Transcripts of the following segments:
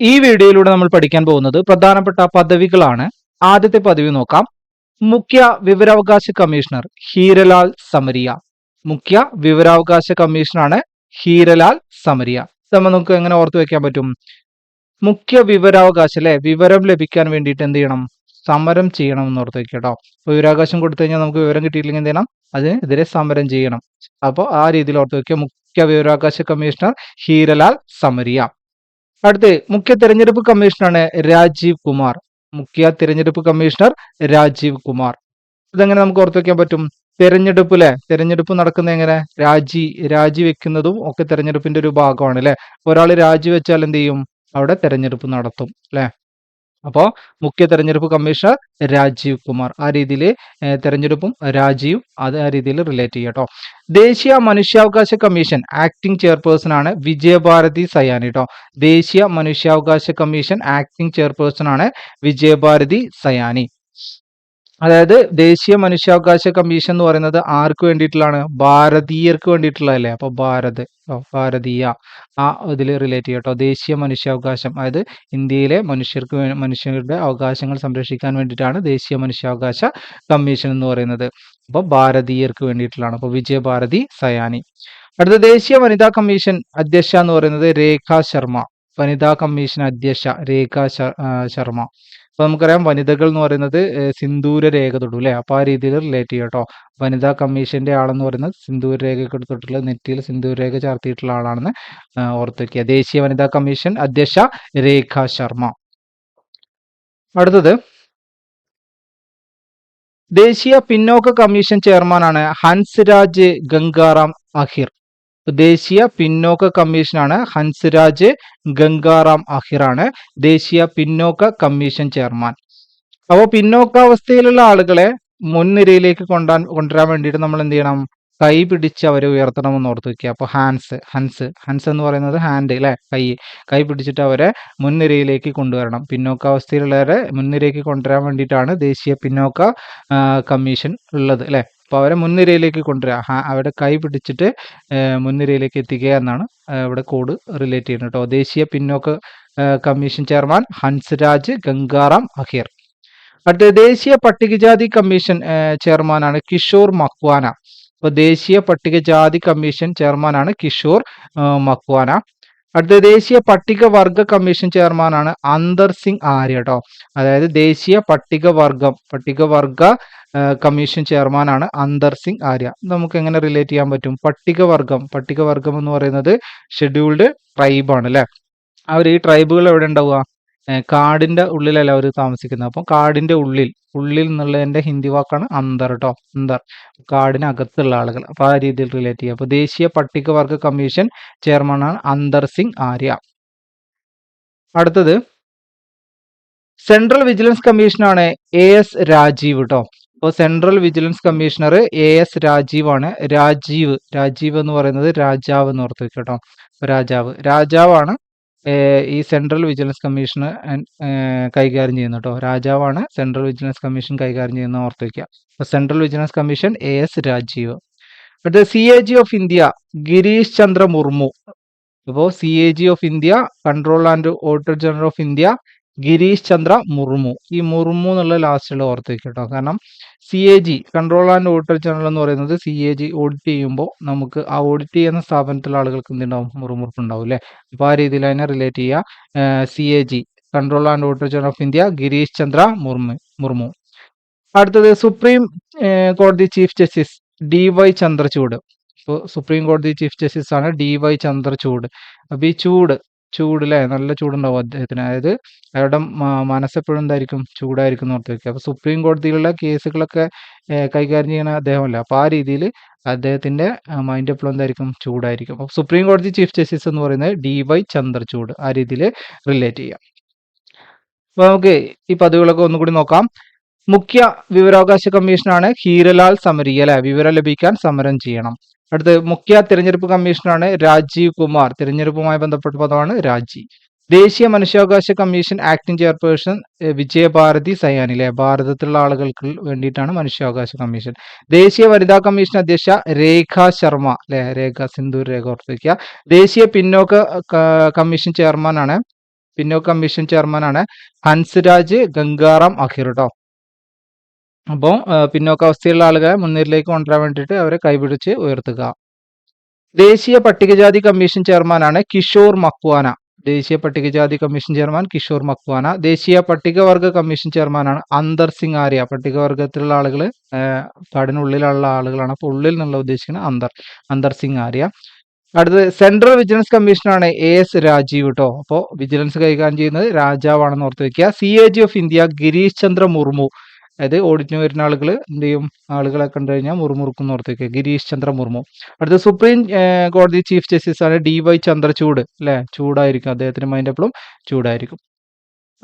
ഈ വീഡിയോയിലൂടെ നമ്മൾ പഠിക്കാൻ പോകുന്നത് പ്രധാനപ്പെട്ട പദവികളാണ്. ആദ്യത്തെ പദവി നോക്കാം. മുഖ്യ വിവരാവകാശ കമ്മീഷണർ ഹീരലാൽ സമരിയ. മുഖ്യ വിവരാവകാശ കമ്മീഷണറാണ് ഹീരലാൽ സമരിയ. നമുക്ക് എങ്ങനെ ഓർത്തു വെക്കാൻ പറ്റും? മുഖ്യ വിവരാവകാശം അല്ലെ, വിവരം ലഭിക്കാൻ വേണ്ടിയിട്ട് എന്ത് ചെയ്യണം? സമരം ചെയ്യണം എന്ന് ഓർത്ത് വെക്കുക കേട്ടോ. വിവരാവകാശം കൊടുത്തു കഴിഞ്ഞാൽ നമുക്ക് വിവരം കിട്ടിയില്ലെങ്കിൽ എന്ത് ചെയ്യണം? അതിനെതിരെ സമരം ചെയ്യണം. അപ്പോൾ ആ രീതിയിൽ ഓർത്ത് വെക്കുക. മുഖ്യ വിവരാവകാശ കമ്മീഷണർ ഹീരലാൽ സമരിയ. അടുത്ത് മുഖ്യ തെരഞ്ഞെടുപ്പ് കമ്മീഷണറാണ് രാജീവ് കുമാർ. മുഖ്യ തെരഞ്ഞെടുപ്പ് കമ്മീഷണർ രാജീവ് കുമാർ. ഇതെങ്ങനെ നമുക്ക് ഓർത്ത് വെക്കാൻ പറ്റും? തെരഞ്ഞെടുപ്പ് അല്ലെ, തെരഞ്ഞെടുപ്പ് നടക്കുന്ന എങ്ങനെ? രാജിവെക്കുന്നതും ഒക്കെ തെരഞ്ഞെടുപ്പിന്റെ ഒരു ഭാഗമാണ് അല്ലെ. ഒരാൾ രാജിവെച്ചാൽ എന്ത് ചെയ്യും? അവിടെ തെരഞ്ഞെടുപ്പ് നടത്തും അല്ലെ. അപ്പോൾ മുഖ്യ തെരഞ്ഞെടുപ്പ് കമ്മീഷണർ രാജീവ് കുമാർ. ആ രീതിയിൽ തെരഞ്ഞെടുപ്പും രാജിയും ആ രീതിയിൽ റിലേറ്റ് ചെയ്യാം കേട്ടോ. ദേശീയ മനുഷ്യാവകാശ കമ്മീഷൻ ആക്ടിംഗ് ചെയർപേഴ്സൺ ആണ് വിജയഭാരതി സയാനി കേട്ടോ. ദേശീയ മനുഷ്യാവകാശ കമ്മീഷൻ ആക്ടിംഗ് ചെയർപേഴ്സൺ ആണ് വിജയഭാരതി സയാനി. അതായത് ദേശീയ മനുഷ്യാവകാശ കമ്മീഷൻ എന്ന് പറയുന്നത് ആർക്ക് വേണ്ടിയിട്ടുള്ളതാണ്? ഭാരതീയർക്ക് വേണ്ടിയിട്ടുള്ളതല്ലേ. അപ്പൊ ഭാരതീയ ആ ഇതിൽ റിലേറ്റ് ചെയ്യാം കേട്ടോ. ദേശീയ മനുഷ്യാവകാശം, അതായത് ഇന്ത്യയിലെ മനുഷ്യരുടെ അവകാശങ്ങൾ സംരക്ഷിക്കാൻ വേണ്ടിയിട്ടാണ് ദേശീയ മനുഷ്യാവകാശ കമ്മീഷൻ എന്ന് പറയുന്നത്. അപ്പൊ ഭാരതീയർക്ക് വേണ്ടിയിട്ടുള്ളതാണ്. അപ്പൊ വിജയഭാരതി സയാനി. അടുത്ത ദേശീയ വനിതാ കമ്മീഷൻ അധ്യക്ഷ എന്ന് പറയുന്നത് രേഖ ശർമ്മ. വനിതാ കമ്മീഷൻ അധ്യക്ഷ രേഖ ശർമ്മ. അപ്പൊ നമുക്കറിയാം വനിതകൾ എന്ന് പറയുന്നത് സിന്ദൂര രേഖ തൊടും അല്ലെ. അപ്പൊ ആ രീതിയിൽ റിലേറ്റ് ചെയ്യാം കേട്ടോ. വനിതാ കമ്മീഷന്റെ ആളെന്ന് പറയുന്നത് സിന്ദൂര രേഖ തൊട്ടുള്ള നെറ്റിയിൽ സിന്ദൂര രേഖ ചാർത്തിയിട്ടുള്ള ആളാണെന്ന് ഓർത്ത് വെക്കുക. ദേശീയ വനിതാ കമ്മീഷൻ അധ്യക്ഷ രേഖ ശർമ്മ. അടുത്തത് ദേശീയ പിന്നോക്ക കമ്മീഷൻ ചെയർമാനാണ് ഹൻസ്രാജ് ഗംഗാറാം അഹിർ. ദേശീയ പിന്നോക്ക കമ്മീഷനാണ് ഹൻസ്രാജ് ഗംഗാറാം അഹിറാണ് ദേശീയ പിന്നോക്ക കമ്മീഷൻ ചെയർമാൻ. അപ്പോൾ പിന്നോക്കാവസ്ഥയിലുള്ള ആളുകളെ മുൻനിരയിലേക്ക് കൊണ്ടുവരാൻ വേണ്ടിയിട്ട് നമ്മൾ എന്ത് ചെയ്യണം? കൈ പിടിച്ച് അവരെ ഉയർത്തണമെന്ന് ഓർത്ത് വെക്കുക. അപ്പോൾ ഹൻസ് എന്ന് പറയുന്നത് ഹാൻഡ് അല്ലെ, കൈ പിടിച്ചിട്ട് അവരെ മുൻനിരയിലേക്ക് കൊണ്ടുവരണം. പിന്നോക്കാവസ്ഥയിലുള്ളവരെ മുൻനിരയിലേക്ക് കൊണ്ടുവരാൻ വേണ്ടിയിട്ടാണ് ദേശീയ പിന്നോക്ക കമ്മീഷൻ ഉള്ളത് അല്ലെ. അപ്പോൾ അവരെ മുൻനിരയിലേക്ക് കൊണ്ടുവരിക, അവരുടെ കൈ പിടിച്ചിട്ട് മുൻനിരയിലേക്ക് എത്തിക്കുക എന്നാണ് ഇവിടെ കോഡ് റിലേറ്റ് ചെയ്യുന്നത് കേട്ടോ. ദേശീയ പിന്നോക്ക കമ്മീഷൻ ചെയർമാൻ ഹൻസ്രാജ് ഗംഗാറാം അഹിർ. അടുത്ത ദേശീയ പട്ടികജാതി കമ്മീഷൻ ചെയർമാനാണ് കിഷോർ മക്വാന. അപ്പൊ ദേശീയ പട്ടികജാതി കമ്മീഷൻ ചെയർമാനാണ് കിഷോർ മക്വാന. അടുത്ത ദേശീയ പട്ടികവർഗ കമ്മീഷൻ ചെയർമാനാണ് അന്തർ സിംഗ് ആര്യ കേട്ടോ. അതായത് ദേശീയ പട്ടികവർഗ കമ്മീഷൻ ചെയർമാനാണ് അന്തർ സിംഗ് ആര്യ. നമുക്ക് എങ്ങനെ റിലേറ്റ് ചെയ്യാൻ പറ്റും? പട്ടികവർഗം എന്ന് പറയുന്നത് ഷെഡ്യൂൾഡ് ട്രൈബാണ് അല്ലെ. അവർ ഈ ട്രൈബുകൾ എവിടെ ഉണ്ടാവുക? കാടിന്റെ ഉള്ളിലല്ല അവർ താമസിക്കുന്നത്. അപ്പം കാടിന്റെ ഉള്ളിൽ എന്നുള്ളതിന്റെ ഹിന്ദി വാക്കാണ് അന്തർ കേട്ടോ. കാടിനകത്തുള്ള ആളുകൾ. അപ്പൊ ആ രീതിയിൽ റിലേറ്റ് ചെയ്യുക. അപ്പൊ ദേശീയ പട്ടികവർഗ കമ്മീഷൻ ചെയർമാനാണ് അന്തർ സിംഗ് ആര്യ. അടുത്തത് സെൻട്രൽ വിജിലൻസ് കമ്മീഷനാണ് AS രാജീവ് കേട്ടോ. അപ്പോൾ central vigilance commissioner AS Rajeev ആണ്. രാജീവ് എന്ന് പറയുന്നത് രാജാവ് എന്ന് ഓർത്ത് വെക്കുക കേട്ടോ. രാജാവാണ് ഈ സെൻട്രൽ വിജിലൻസ് കമ്മീഷൻ കൈകാര്യം ചെയ്യുന്നത് കേട്ടോ. രാജാവാണ് സെൻട്രൽ വിജിലൻസ് കമ്മീഷൻ കൈകാര്യം ചെയ്യുന്ന ഓർത്ത് വയ്ക്കുക. അപ്പൊ central vigilance commission AS Rajeev. അടുത്ത CAG of India Girish Chandra Murmu. അപ്പോൾ CAG of India control and auditor general of India Girish Chandra Murmu. ഈ മുർമു എന്നുള്ള ലാസ്റ്റിലുള്ള ഓർത്ത് വയ്ക്കുക കേട്ടോ. കാരണം CAG control and auditor general എന്ന് പറയുന്നത് CAG ഓഡിറ്റ് ചെയ്യുമ്പോൾ നമുക്ക് ആ ഓഡിറ്റ് ചെയ്യുന്ന സ്ഥാപനത്തിലെ ആളുകൾക്ക് എന്തുണ്ടാവും? മുറുമുറുപ്പ് ഉണ്ടാവും അല്ലെ. അപ്പൊ ആ രീതിയിൽ അതിനെ റിലേറ്റ് ചെയ്യുക. CAG control and auditor general of India Girish Chandra Murmu. അടുത്തത് സുപ്രീം കോടതി ചീഫ് ജസ്റ്റിസ് DY ചന്ദ്രചൂഡ്. ഇപ്പോൾ സുപ്രീം കോടതി ചീഫ് ജസ്റ്റിസ് ആണ് DY ചന്ദ്രചൂഡ്. അപ്പൊ ഈ ചൂട് അല്ലെ, നല്ല ചൂടുണ്ടാവും അദ്ദേഹത്തിന്. അതായത് അയാളുടെ മനസ്സെപ്പോഴും എന്തായിരിക്കും? ചൂടായിരിക്കും എന്ന് ഓർത്ത് വെക്കുക. അപ്പൊ സുപ്രീം കോടതിയിലുള്ള കേസുകളൊക്കെ കൈകാര്യം ചെയ്യുന്ന അദ്ദേഹമല്ല. അപ്പൊ ആ രീതിയിൽ അദ്ദേഹത്തിന്റെ മൈൻഡ് എപ്പോഴും എന്തായിരിക്കും? ചൂടായിരിക്കും. അപ്പൊ സുപ്രീം കോടതി ചീഫ് ജസ്റ്റിസ് എന്ന് പറയുന്നത് DY ചന്ദ്രചൂഡ്. ആ രീതിയിൽ റിലേറ്റ് ചെയ്യാം. അപ്പൊ നമുക്ക് ഈ പദവികളൊക്കെ ഒന്നുകൂടി നോക്കാം. മുഖ്യ വിവരാവകാശ കമ്മീഷനാണ് ഹീരലാൽ സമരിയ അല്ലെ. വിവരം ലഭിക്കാൻ സമരം ചെയ്യണം. അടുത്ത് മുഖ്യ തിരഞ്ഞെടുപ്പ് കമ്മീഷനാണ് രാജീവ് കുമാർ. തിരഞ്ഞെടുപ്പുമായി ബന്ധപ്പെട്ട പദമാണ് രാജി. ദേശീയ മനുഷ്യാവകാശ commission acting chairperson Vijaya Bharathi Sayani അല്ലെ. ഭാരതത്തിലുള്ള ആളുകൾക്ക് വേണ്ടിയിട്ടാണ് മനുഷ്യാവകാശ കമ്മീഷൻ. ദേശീയ വനിതാ കമ്മീഷൻ അധ്യക്ഷ രേഖ ശർമ്മ അല്ലെ. സിന്ദൂർ രേഖ ഓർത്ത് വയ്ക്കുക. ദേശീയ പിന്നോക്ക കമ്മീഷൻ ചെയർമാനാണ് പിന്നോക്ക കമ്മീഷൻ ചെയർമാനാണ് ഹൻസ്രാജ് ഗംഗാറാം അഹിർ കേട്ടോ. അപ്പോൾ പിന്നോക്കാവസ്ഥയുള്ള ആളുകളെ മുൻനിരയിലേക്ക് കൊണ്ടുവരാൻ വേണ്ടിയിട്ട് അവരെ കൈപിടിച്ച് ഉയർത്തുക. ദേശീയ പട്ടികജാതി കമ്മീഷൻ ചെയർമാനാണ് കിഷോർ മക്വാന. ദേശീയ പട്ടികജാതി കമ്മീഷൻ ചെയർമാൻ കിഷോർ മക്വാന. ദേശീയ പട്ടികവർഗ കമ്മീഷൻ ചെയർമാനാണ് അന്തർ സിംഗ് ആര്യ. പട്ടികവർഗത്തിലുള്ള ആളുകൾ കാടിനുള്ളിലുള്ള ആളുകളാണ്. അപ്പോൾ ഉള്ളിൽ എന്നുള്ള ഉദ്ദേശിക്കുന്നത് അന്തർ സിംഗ് ആര്യ. അടുത്തത് സെൻട്രൽ വിജിലൻസ് കമ്മീഷനാണ് AS രാജീവ് കേട്ടോ. അപ്പോൾ വിജിലൻസ് കൈകാര്യം ചെയ്യുന്നത് രാജാവാണെന്ന് ഓർത്ത് വെക്കുക. CAG of India Girish Chandra Murmu. അതായത് ഓഡിറ്റിന് വരുന്ന ആളുകൾ എന്ത് ചെയ്യും, ആളുകളെ കണ്ടു കഴിഞ്ഞാൽ മുറുമുറുക്കും ഓർത്ത് വെക്കുക, ഗിരീഷ് ചന്ദ്ര മുർമു. അടുത്ത സുപ്രീം കോടതി ചീഫ് ജസ്റ്റിസ് ആണ് DY ചന്ദ്രചൂഡ്. അല്ലെ, ചൂടായിരിക്കും അദ്ദേഹത്തിന് മൈൻഡ് എപ്പോഴും ചൂടായിരിക്കും.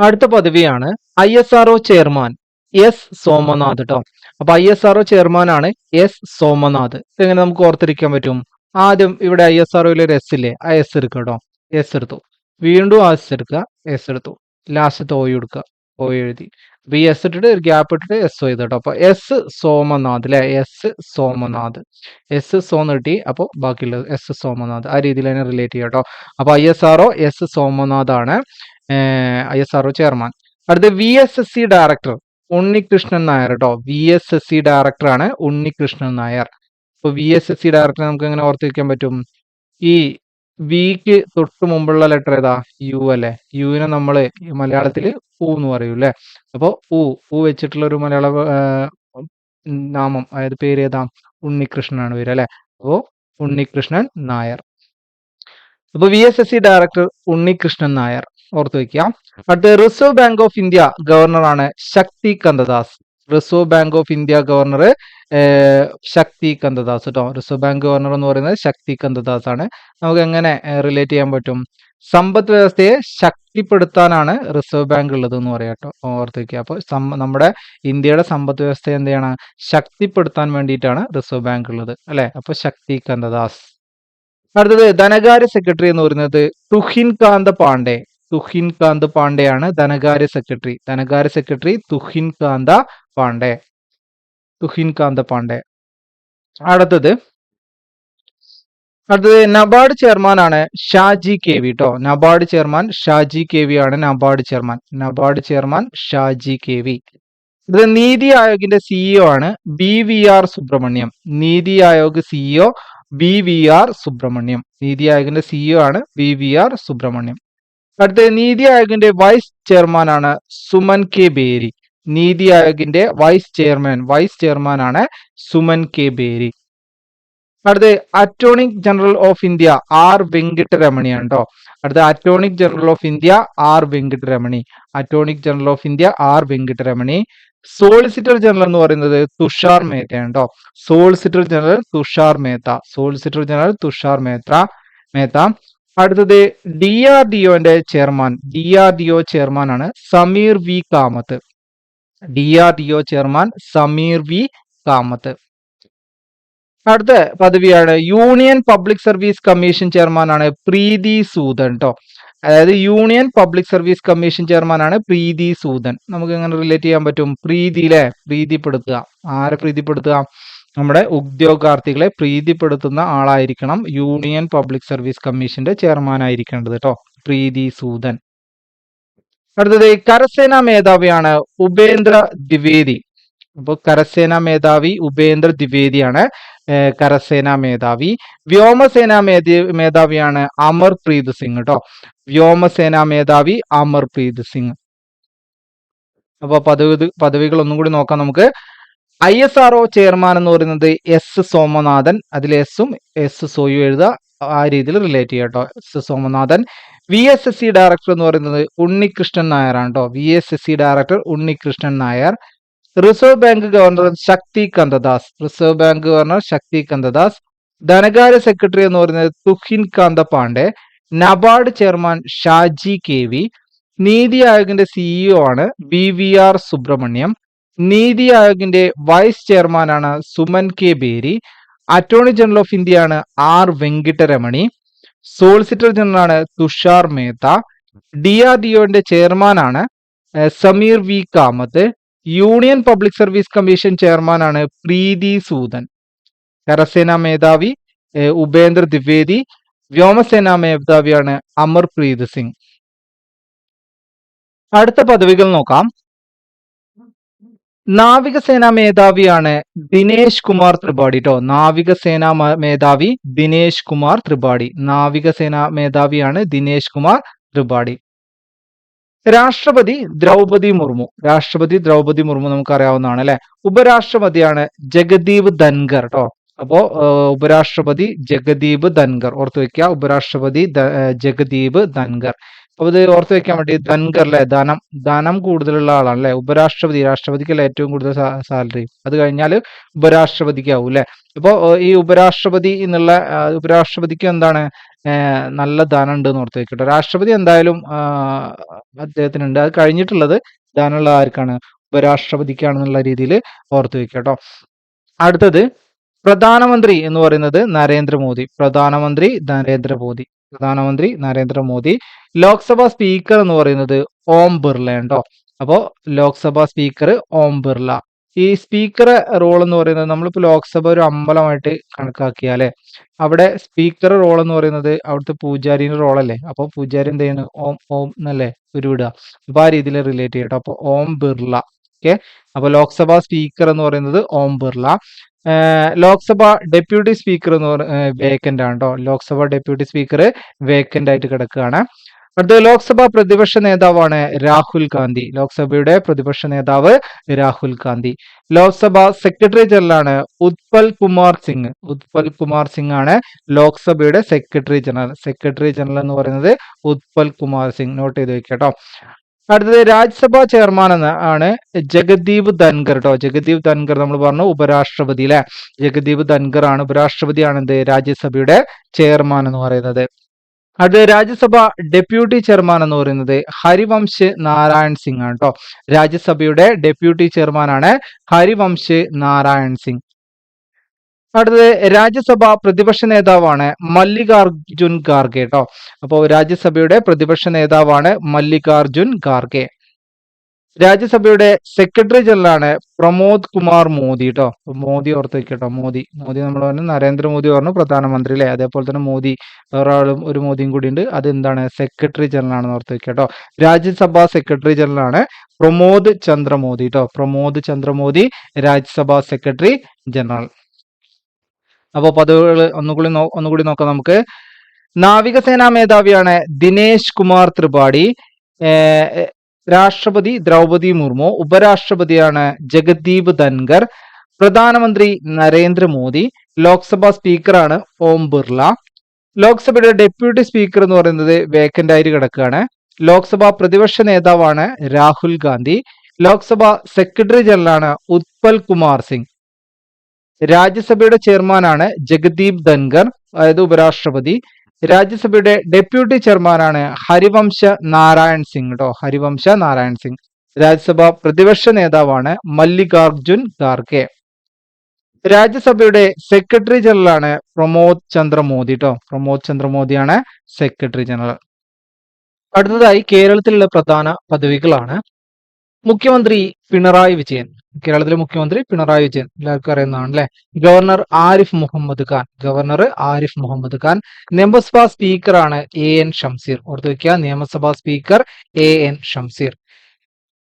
അടുത്ത പദവിയാണ് ISRO ചെയർമാൻ S സോമനാഥ് കേട്ടോ. അപ്പൊ ISRO ചെയർമാനാണ് S സോമനാഥ്. ഇതെങ്ങനെ നമുക്ക് ഓർത്തിരിക്കാൻ പറ്റും? ആദ്യം ഇവിടെ ISROയിൽ ഒരു S ഇല്ലേ, ആ S എടുക്കുക കേട്ടോ. S എടുത്തു, വീണ്ടും ആ S എടുക്കുക, S എടുത്തു, ലാസ്റ്റത്തെ O എടുക്കുക, O എഴുതി. അപ്പൊ ഈ S ഇട്ടിട്ട് ഒരു ഗ്യാപ്പ് ഇട്ടിട്ട് S ചെയ്തു കേട്ടോ. അപ്പൊ S സോമനാഥ് അല്ലെ, S സോമനാഥ്, S സോ നീട്ടി, അപ്പോൾ ബാക്കിയുള്ളത് S സോമനാഥ്. ആ രീതിയിൽ തന്നെ റിലേറ്റ് ചെയ്യാം കേട്ടോ. അപ്പൊ ISRO S സോമനാഥ് ആണ് ISRO ചെയർമാൻ. അടുത്ത VSSC ഡയറക്ടർ ഉണ്ണികൃഷ്ണൻ നായർ കേട്ടോ. VSSC ഡയറക്ടർ ആണ് ഉണ്ണികൃഷ്ണൻ നായർ. ഇപ്പൊ VSSC ഡയറക്ടർ നമുക്ക് എങ്ങനെ ഓർത്തിരിക്കാൻ പറ്റും? ഈ വിക്ക് തൊട്ട് മുമ്പുള്ള ലെറ്റർ ഏതാ? U അല്ലെ. യുവിനെ നമ്മൾ മലയാളത്തിൽ ഊ എന്ന് പറയൂ അല്ലെ. അപ്പോൾ ഊ വെച്ചിട്ടുള്ള ഒരു മലയാള നാമം, അതായത് പേര് ഏതാ? ഉണ്ണികൃഷ്ണനാണ് പേര് അല്ലെ. അപ്പോ ഉണ്ണികൃഷ്ണൻ നായർ. അപ്പൊ VSSC ഡയറക്ടർ ഉണ്ണികൃഷ്ണൻ നായർ ഓർത്തു വെക്കാം. അടുത്ത റിസർവ് ബാങ്ക് ഓഫ് ഇന്ത്യ ഗവർണറാണ് Shakti Kantadas. Reserve bank of India governor Shakti Kantadas കേട്ടോ. റിസർവ് ബാങ്ക് ഗവർണർ എന്ന് പറയുന്നത് ശക്തി കന്തദാസ് ആണ്. നമുക്ക് എങ്ങനെ റിലേറ്റ് ചെയ്യാൻ പറ്റും? സമ്പദ് വ്യവസ്ഥയെ ശക്തിപ്പെടുത്താനാണ് റിസർവ് ബാങ്ക് ഉള്ളത് എന്ന് പറയാം കേട്ടോ, ഓർത്ത് വെക്കുക. അപ്പോൾ നമ്മുടെ ഇന്ത്യയുടെ സമ്പദ് വ്യവസ്ഥയെ എന്ത് ചെയ്യണം? ശക്തിപ്പെടുത്താൻ വേണ്ടിയിട്ടാണ് റിസർവ് ബാങ്ക് ഉള്ളത് അല്ലെ. അപ്പൊ ശക്തി കന്തദാസ്. അടുത്തത് ധനകാര്യ സെക്രട്ടറി എന്ന് പറയുന്നത് തുഹിൻ കാന്ത് പാണ്ഡെ. തുഹിൻ കാന്ത് പാണ്ഡെ ആണ് ധനകാര്യ സെക്രട്ടറി. ധനകാര്യ സെക്രട്ടറി തുഹിൻ കാന്ത പാണ്ഡെ. തുഹിൻ കാന്ത പാണ്ഡെ. അടുത്തത് നബാർഡ് ചെയർമാൻ ആണ് ഷാജി KV കേട്ടോ. നബാർഡ് ചെയർമാൻ ഷാജി KV ആണ് NABARD chairman. NABARD chairman Shaji KV. ഇത് നീതി ആയോഗിന്റെ CEO ആണ് BVR Subrahmanyam. NITI Aayog CEO BVR Subrahmanyam. നീതി ആയോഗിന്റെ CEO ആണ് BVR സുബ്രഹ്മണ്യം. അടുത്ത നീതി ആയോഗിന്റെ വൈസ് ചെയർമാൻ ആണ് സുമൻ K ബേരി. നീതി ആയോഗിന്റെ വൈസ് ചെയർമാൻ ആണ് സുമൻ K ബേരി. അടുത്ത attorney general of India R വെങ്കിട്ടരമണിയാണ് കേട്ടോ. അടുത്ത attorney general of India R Venkataramani. Attorney general of India R Venkataramani. Solicitor general എന്ന് പറയുന്നത് തുഷാർ മേത്തയാണ് കേട്ടോ. Solicitor general Tushar Mehta. Solicitor general Tushar Mehta. അടുത്തത് DRDOന്റെ ചെയർമാൻ. DRDO ചെയർമാൻ ആണ് Sameer V Kamath. DRDO chairman Sameer V Kamath. അടുത്ത പദവിയാണ് union public service commission chairman ആണ് പ്രീതി സൂദൻ കേട്ടോ. അതായത് union public service commission chairman ആണ് പ്രീതി സൂദൻ. നമുക്ക് എങ്ങനെ റിലേറ്റ് ചെയ്യാൻ പറ്റും? പ്രീതിയിലെ പ്രീതിപ്പെടുത്തുക. ആരെ പ്രീതിപ്പെടുത്തുക? നമ്മുടെ ഉദ്യോഗാർത്ഥികളെ പ്രീതിപ്പെടുത്തുന്ന ആളായിരിക്കണം യൂണിയൻ പബ്ലിക് സർവീസ് കമ്മീഷന്റെ ചെയർമാൻ ആയിരിക്കേണ്ടത് കേട്ടോ, പ്രീതി സൂദൻ. അടുത്തത് കരസേനാ മേധാവിയാണ് ഉപേന്ദ്ര ദ്വിവേദി. അപ്പോൾ കരസേനാ മേധാവി ഉപേന്ദ്ര ദ്വിവേദിയാണ് കരസേനാ മേധാവി. വ്യോമസേനാ മേധാവിയാണ് അമർപ്രീത് സിംഗ് കേട്ടോ. വ്യോമസേനാ മേധാവി അമർപ്രീത് സിംഗ്. അപ്പൊ പദവികൾ ഒന്നും കൂടി നോക്കാം നമുക്ക്. ISRO ചെയർമാൻ എന്ന് പറയുന്നത് S സോമനാഥൻ. അതിൽ എസും സോയും എഴുതുക, ആ രീതിയിൽ റിലേറ്റ് ചെയ്യാം കേട്ടോ. S സോമനാഥൻ. VSSC ഡയറക്ടർ എന്ന് പറയുന്നത് ഉണ്ണികൃഷ്ണൻ നായരാണ് കേട്ടോ. VSSC director Unnikrishnan Nair. Reserve bank governor Shakti Kantadas. Reserve bank governor Shakti Kantadas. ധനകാര്യ സെക്രട്ടറി എന്ന് പറയുന്നത് Tuhin Kanta Pandey. NABARD chairman Shaji KV. Niti ആയോഗിന്റെ CEO ആണ് BVR സുബ്രഹ്മണ്യം. നീതി ആയോഗിന്റെ വൈസ് ചെയർമാനാണ് Suman K Beri. Attorney general of India ആണ് R വെങ്കിട്ടരമണി. സോളിസിറ്റർ ജനറൽ ആണ് തുഷാർ മേത്ത. DRDOന്റെ ചെയർമാനാണ് Sameer V Kamath. Union public service commission chairman ആണ് പ്രീതി സൂദൻ. കരസേനാ മേധാവി ഉപേന്ദ്ര ദ്വിവേദി. വ്യോമസേനാ മേധാവിയാണ് അമർപ്രീത് സിംഗ്. അടുത്ത പദവികൾ നോക്കാം. നാവികസേനാ മേധാവിയാണ് ദിനേശ് കുമാർ ത്രിപാഠി ട്ടോ. നാവികസേനാ മേധാവി ദിനേശ് കുമാർ ത്രിപാഠി. നാവികസേനാ മേധാവിയാണ് ദിനേശ് കുമാർ ത്രിപാഠി. രാഷ്ട്രപതി ദ്രൗപതി മുർമു. രാഷ്ട്രപതി ദ്രൗപതി മുർമു നമുക്കറിയാവുന്നതാണ് അല്ലെ. ഉപരാഷ്ട്രപതിയാണ് ജഗദീപ് ധൻഖർ ട്ടോ. അപ്പോ ഉപരാഷ്ട്രപതി ജഗദീപ് ധൻഖർ ഓർത്തു വെക്കുക. ഉപരാഷ്ട്രപതി ജഗദീപ് ധൻഖർ. അപ്പൊ ഇത് ഓർത്ത് വെക്കാൻ വേണ്ടി ധൻഖർ അല്ലെ, ധനം കൂടുതലുള്ള ആളാണ് അല്ലെ. ഉപരാഷ്ട്രപതി, രാഷ്ട്രപതിക്കല്ല ഏറ്റവും കൂടുതൽ സാലറി, അത് കഴിഞ്ഞാൽ ഉപരാഷ്ട്രപതിക്കാവും അല്ലെ. അപ്പോ ഈ ഉപരാഷ്ട്രപതി എന്നുള്ള ഉപരാഷ്ട്രപതിക്ക് എന്താണ് നല്ല ധനം ഉണ്ട് എന്ന് ഓർത്ത് വെക്കട്ടെ. രാഷ്ട്രപതി എന്തായാലും അദ്ദേഹത്തിനുണ്ട്. അത് കഴിഞ്ഞിട്ടുള്ളത് ധനമുള്ള ആർക്കാണ്? ഉപരാഷ്ട്രപതിക്കാണെന്നുള്ള രീതിയിൽ ഓർത്ത് വെക്കട്ടോ. അടുത്തത് പ്രധാനമന്ത്രി എന്ന് പറയുന്നത് നരേന്ദ്രമോദി. പ്രധാനമന്ത്രി നരേന്ദ്രമോദി. ലോക്സഭാ സ്പീക്കർ എന്ന് പറയുന്നത് ഓം ബിർള ഉണ്ടോ. അപ്പോ ലോക്സഭാ സ്പീക്കർ ഓം ബിർള. ഈ സ്പീക്കർ റോൾ എന്ന് പറയുന്നത് നമ്മളിപ്പോ ലോക്സഭ ഒരു അമ്പലമായിട്ട് കണക്കാക്കിയാലേ അവിടെ സ്പീക്കർ റോൾ എന്ന് പറയുന്നത് അവിടുത്തെ പൂജാരിന്റെ റോളല്ലേ. അപ്പൊ പൂജാരി എന്ത് ചെയ്യുന്നു? ഓം ഓം എന്നല്ലേ ഉരുവിടുക. അപ്പൊ ആ രീതിയിൽ റിലേറ്റ് ചെയ്യട്ടോ. അപ്പൊ ഓം ബിർള. ഓക്കെ. അപ്പൊ ലോക്സഭാ സ്പീക്കർ എന്ന് പറയുന്നത് ഓം ബിർള. ലോക്സഭ ഡെപ്യൂട്ടി സ്പീക്കർ എന്ന് പറയുന്നത് വേക്കന്റ് ആണ് കേട്ടോ. ലോക്സഭ ഡെപ്യൂട്ടി സ്പീക്കർ വേക്കന്റ് ആയിട്ട് കിടക്കുകയാണ്. അടുത്ത ലോക്സഭ പ്രതിപക്ഷ നേതാവാണ് രാഹുൽ ഗാന്ധി. ലോക്സഭയുടെ പ്രതിപക്ഷ നേതാവ് രാഹുൽ ഗാന്ധി. ലോക്സഭ സെക്രട്ടറി ജനറൽ ആണ് ഉത്പൽ കുമാർ സിംഗ്. ഉത്പൽ കുമാർ സിംഗ് ആണ് ലോക്സഭയുടെ സെക്രട്ടറി ജനറൽ എന്ന് പറയുന്നത് ഉത്പൽ കുമാർ സിംഗ്. നോട്ട് ചെയ്ത് വെക്കട്ടോ. അടുത്തത് രാജ്യസഭാ ചെയർമാൻ ആണ് ജഗദീപ് ധൻഖർ ട്ടോ. ജഗദീപ് ധൻഖർ നമ്മൾ പറഞ്ഞു ഉപരാഷ്ട്രപതി അല്ലെ. ജഗദീപ് ധൻഖർ ആണ് ഉപരാഷ്ട്രപതിയാണ് എന്ത് രാജ്യസഭയുടെ ചെയർമാൻ എന്ന് പറയുന്നത്. അത് രാജ്യസഭ ഡെപ്യൂട്ടി ചെയർമാൻ എന്ന് പറയുന്നത് ഹരിവംശ് നാരായൺ സിംഗ് ആണ് കേട്ടോ. രാജ്യസഭയുടെ ഡെപ്യൂട്ടി ചെയർമാൻ ആണ് ഹരിവംശ് നാരായൺ സിംഗ്. അടുത്തത് രാജ്യസഭ പ്രതിപക്ഷ നേതാവാണ് മല്ലികാർജുൻ ഖാർഗെ കേട്ടോ. അപ്പോൾ രാജ്യസഭയുടെ പ്രതിപക്ഷ നേതാവാണ് മല്ലികാർജുൻ ഖാർഗെ. രാജ്യസഭയുടെ സെക്രട്ടറി ജനറൽ ആണ് പ്രമോദ് കുമാർ മോദി കേട്ടോ. മോദി ഓർത്ത് വെക്കട്ടോ. മോദി നമ്മൾ പറഞ്ഞു നരേന്ദ്രമോദി പറഞ്ഞു പ്രധാനമന്ത്രി അല്ലെ. അതേപോലെ തന്നെ മോദി വേറൊരാളും ഒരു മോദിയും കൂടി ഉണ്ട്. അത് എന്താണ്? സെക്രട്ടറി ജനറൽ ആണെന്ന് ഓർത്ത് വെക്കട്ടോ. രാജ്യസഭാ സെക്രട്ടറി ജനറൽ ആണ് പ്രമോദ് ചന്ദ്ര മോദി കേട്ടോ. പ്രമോദ് ചന്ദ്ര മോദി രാജ്യസഭാ സെക്രട്ടറി ജനറൽ. അപ്പോൾ പദവികൾ ഒന്നുകൂടി നോക്കാം നമുക്ക്. നാവികസേനാ മേധാവിയാണ് ദിനേശ് കുമാർ ത്രിപാഠി. രാഷ്ട്രപതി ദ്രൗപതി മുർമു. ഉപരാഷ്ട്രപതിയാണ് ജഗദീപ് ധൻഖർ. പ്രധാനമന്ത്രി നരേന്ദ്രമോദി. ലോക്സഭാ സ്പീക്കറാണ് ഓം ബിർള. ലോക്സഭയുടെ ഡെപ്യൂട്ടി സ്പീക്കർ എന്ന് പറയുന്നത് വേക്കന്റ് ആയിട്ട് കിടക്കുകയാണ്. ലോക്സഭാ പ്രതിപക്ഷ നേതാവാണ് രാഹുൽ ഗാന്ധി. ലോക്സഭ സെക്രട്ടറി ജനറൽ ആണ് ഉത്പൽ കുമാർ സിംഗ്. രാജ്യസഭയുടെ ചെയർമാനാണ് ജഗദീപ് ധൻഖർ, അതായത് ഉപരാഷ്ട്രപതി. രാജ്യസഭയുടെ ഡെപ്യൂട്ടി ചെയർമാനാണ് ഹരിവംശ നാരായൺ സിംഗ് കേട്ടോ. ഹരിവംശ നാരായൺ സിംഗ്. രാജ്യസഭ പ്രതിപക്ഷ നേതാവാണ് മല്ലികാർജുൻ ഖാർഗെ. രാജ്യസഭയുടെ സെക്രട്ടറി ജനറൽ ആണ് പ്രമോദ് ചന്ദ്ര മോദി കേട്ടോ. പ്രമോദ് ചന്ദ്ര മോദിയാണ് സെക്രട്ടറി ജനറൽ. അടുത്തതായി കേരളത്തിലുള്ള പ്രധാന പദവികളാണ്. മുഖ്യമന്ത്രി പിണറായി വിജയൻ. കേരളത്തിലെ മുഖ്യമന്ത്രി പിണറായി വിജയൻ എല്ലാവർക്കും അറിയുന്നതാണ് അല്ലെ. ഗവർണർ ആരിഫ് മുഹമ്മദ് ഖാൻ. നിയമസഭാ സ്പീക്കറാണ് എൻ ഷംസീർ. ഓർത്തു വെക്കുക, നിയമസഭാ സ്പീക്കർ എൻ ഷംസീർ.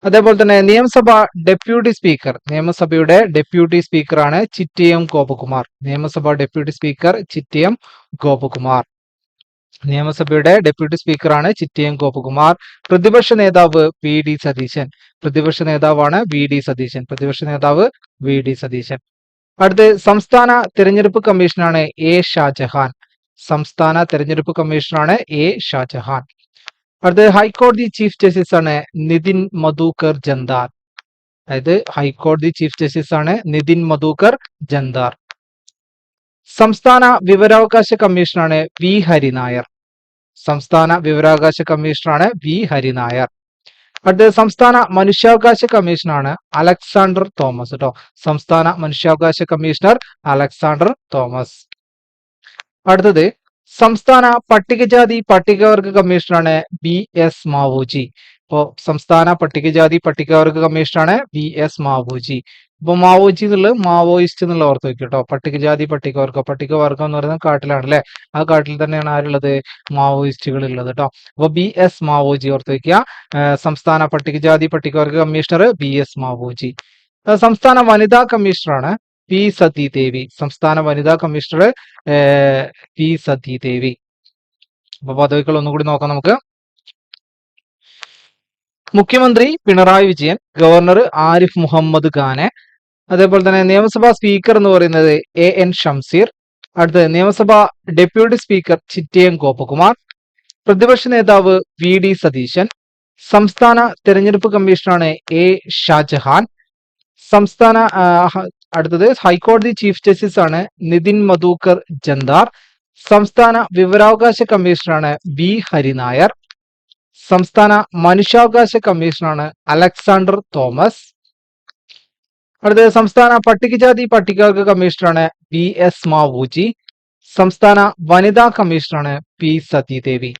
അതേപോലെ തന്നെ നിയമസഭയുടെ ഡെപ്യൂട്ടി സ്പീക്കറാണ് ചിറ്റയം ഗോപകുമാർ. നിയമസഭയുടെ ഡെപ്യൂട്ടി സ്പീക്കറാണ് ചിറ്റയം ഗോപകുമാർ. പ്രതിപക്ഷ നേതാവ് വി ഡി സതീശൻ. അടുത്ത് സംസ്ഥാന തെരഞ്ഞെടുപ്പ് കമ്മീഷനാണ് എ ഷാജഹാൻ. അടുത്ത് ഹൈക്കോടതി ചീഫ് ജസ്റ്റിസ് ആണ് നിതിൻ മധുകർ ജന്താർ. സംസ്ഥാന വിവരാവകാശ കമ്മീഷനാണ് വി ഹരിനായർ. അടുത്ത സംസ്ഥാന മനുഷ്യാവകാശ കമ്മീഷനാണ് അലക്സാണ്ടർ തോമസ് കേട്ടോ. അടുത്തത് സംസ്ഥാന പട്ടികജാതി പട്ടികവർഗ കമ്മീഷനാണ് ബി എസ് മാവോജി. ഇപ്പോ സംസ്ഥാന പട്ടികജാതി പട്ടികവർഗ കമ്മീഷനാണ് VS മാവോജി. ഇപ്പൊ മാവോജി എന്നുള്ളത് മാവോയിസ്റ്റ് എന്നുള്ള ഓർത്ത് വെക്കും കേട്ടോ. പട്ടികജാതി പട്ടികവർഗം എന്ന് പറയുന്നത് കാട്ടിലാണ് അല്ലെ. ആ കാട്ടിൽ തന്നെയാണ് ആരുള്ളത്? മാവോയിസ്റ്റുകൾ ഉള്ളത് കേട്ടോ. അപ്പൊ BS മാവോജി ഓർത്ത് വെക്കുക. സംസ്ഥാന പട്ടികജാതി പട്ടികവർഗ കമ്മീഷണർ BS മാവോജി. സംസ്ഥാന വനിതാ കമ്മീഷണറാണ് P സതീദേവി. സംസ്ഥാന വനിതാ കമ്മീഷണർ P സതീദേവി. അപ്പൊ പദവികൾ ഒന്നുകൂടി നോക്കാം നമുക്ക്. മുഖ്യമന്ത്രി പിണറായി വിജയൻ, ഗവർണർ ആരിഫ് മുഹമ്മദ് ഖാന്, അതേപോലെ തന്നെ നിയമസഭാ സ്പീക്കർ എന്ന് പറയുന്നത് AN ഷംസീർ, അടുത്തത് നിയമസഭാ ഡെപ്യൂട്ടി സ്പീക്കർ ചിറ്റയം ഗോപകുമാർ, പ്രതിപക്ഷ നേതാവ് VD സതീശൻ, സംസ്ഥാന തെരഞ്ഞെടുപ്പ് കമ്മീഷണറാണ് A ഷാജഹാൻ, സംസ്ഥാന അടുത്തത് ഹൈക്കോടതി ചീഫ് ജസ്റ്റിസ് ആണ് നിതിൻ മധൂക്കർ ജന്ദാർ, സംസ്ഥാന വിവരാവകാശ കമ്മീഷണറാണ് B ഹരിനായർ, സംസ്ഥാന മനുഷ്യാവകാശ കമ്മീഷനാണ് അലക്സാണ്ടർ തോമസ്, അടുത്തത് സംസ്ഥാന പട്ടികജാതി പട്ടികവർഗ കമ്മീഷണറാണ് VS മാവോജി, സംസ്ഥാന വനിതാ കമ്മീഷണറാണ് P സതീദേവി.